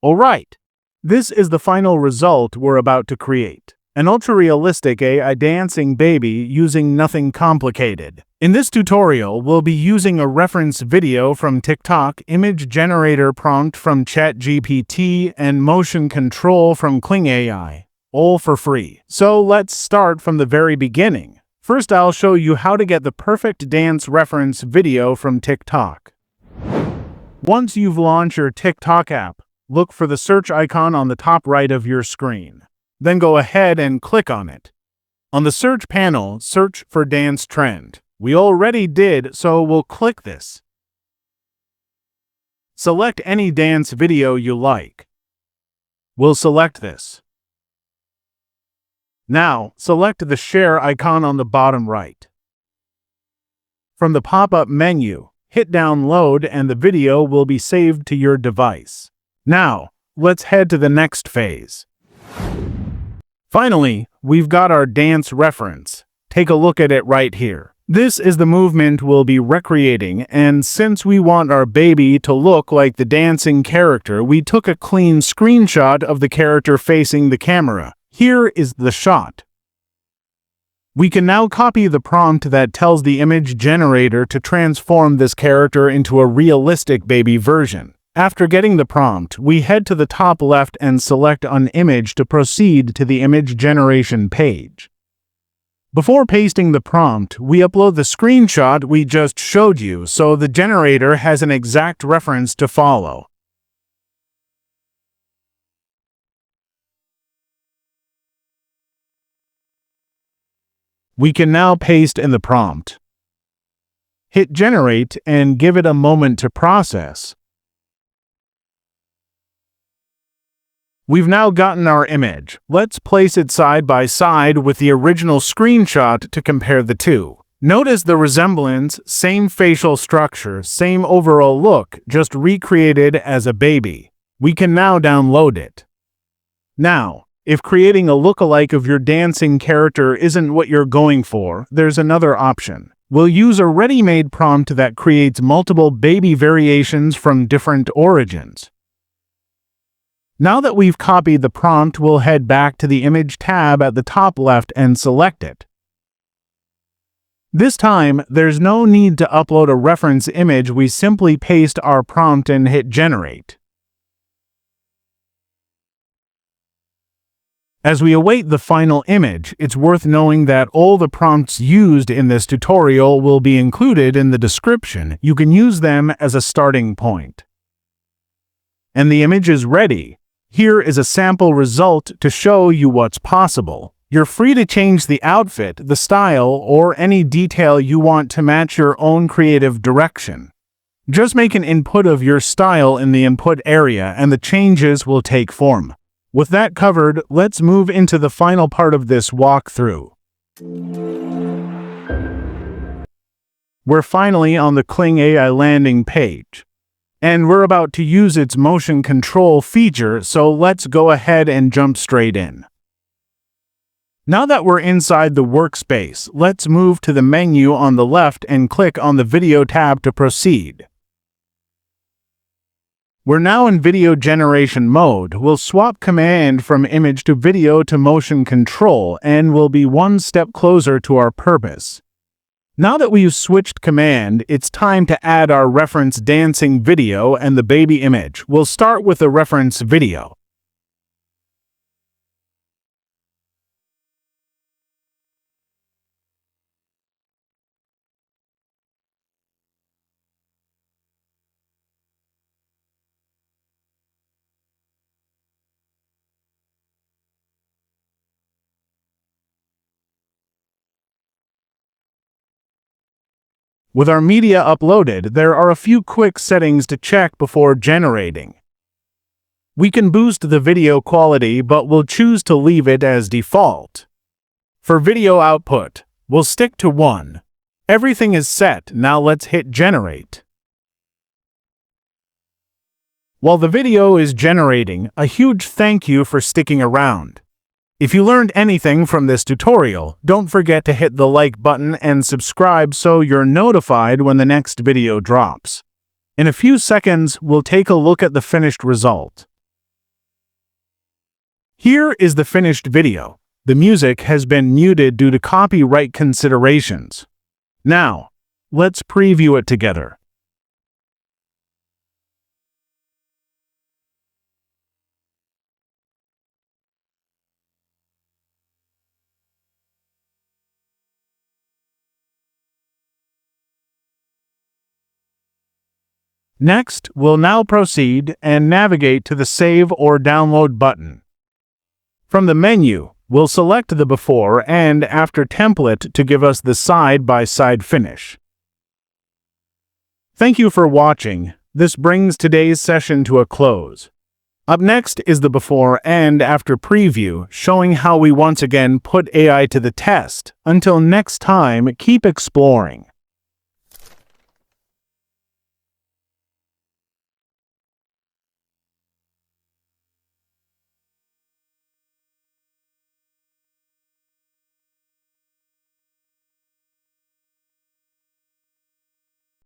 Alright, this is the final result we're about to create. An ultra-realistic AI dancing baby using nothing complicated. In this tutorial, we'll be using a reference video from TikTok, image generator prompt from ChatGPT, and motion control from Kling AI, all for free. So let's start from the very beginning. First, I'll show you how to get the perfect dance reference video from TikTok. Once you've launched your TikTok app, look for the search icon on the top right of your screen. Then go ahead and click on it. On the search panel, search for dance trend. We already did, so we'll click this. Select any dance video you like. We'll select this. Now, select the share icon on the bottom right. From the pop-up menu, hit download and the video will be saved to your device. Now, let's head to the next phase. Finally, we've got our dance reference. Take a look at it right here. This is the movement we'll be recreating, and since we want our baby to look like the dancing character, we took a clean screenshot of the character facing the camera. Here is the shot. We can now copy the prompt that tells the image generator to transform this character into a realistic baby version. After getting the prompt, we head to the top left and select an image to proceed to the image generation page. Before pasting the prompt, we upload the screenshot we just showed you so the generator has an exact reference to follow. We can now paste in the prompt. Hit generate and give it a moment to process. We've now gotten our image. Let's place it side by side with the original screenshot to compare the two. Notice the resemblance, same facial structure, same overall look, just recreated as a baby. We can now download it. Now, if creating a lookalike of your dancing character isn't what you're going for, there's another option. We'll use a ready-made prompt that creates multiple baby variations from different origins. Now that we've copied the prompt, we'll head back to the Image tab at the top left and select it. This time, there's no need to upload a reference image, we simply paste our prompt and hit Generate. As we await the final image, it's worth knowing that all the prompts used in this tutorial will be included in the description. You can use them as a starting point. And the image is ready. Here is a sample result to show you what's possible. You're free to change the outfit, the style, or any detail you want to match your own creative direction. Just make an input of your style in the input area and the changes will take form. With that covered, let's move into the final part of this walkthrough. We're finally on the Kling AI landing page. And we're about to use its motion control feature, so let's go ahead and jump straight in. Now that we're inside the workspace, let's move to the menu on the left and click on the Video tab to proceed. We're now in video generation mode. We'll swap command from image to video to motion control, and we'll be one step closer to our purpose. Now that we've switched command, it's time to add our reference dancing video and the baby image. We'll start with the reference video. With our media uploaded, there are a few quick settings to check before generating. We can boost the video quality, but we'll choose to leave it as default. For video output, we'll stick to 1. Everything is set, now let's hit generate. While the video is generating, a huge thank you for sticking around. If you learned anything from this tutorial, don't forget to hit the like button and subscribe so you're notified when the next video drops. In a few seconds, we'll take a look at the finished result. Here is the finished video. The music has been muted due to copyright considerations. Now, let's preview it together. Next, we'll now proceed and navigate to the Save or Download button. From the menu, we'll select the before and after template to give us the side-by-side finish. Thank you for watching. This brings today's session to a close. Up next is the before and after preview, showing how we once again put AI to the test. Until next time, keep exploring.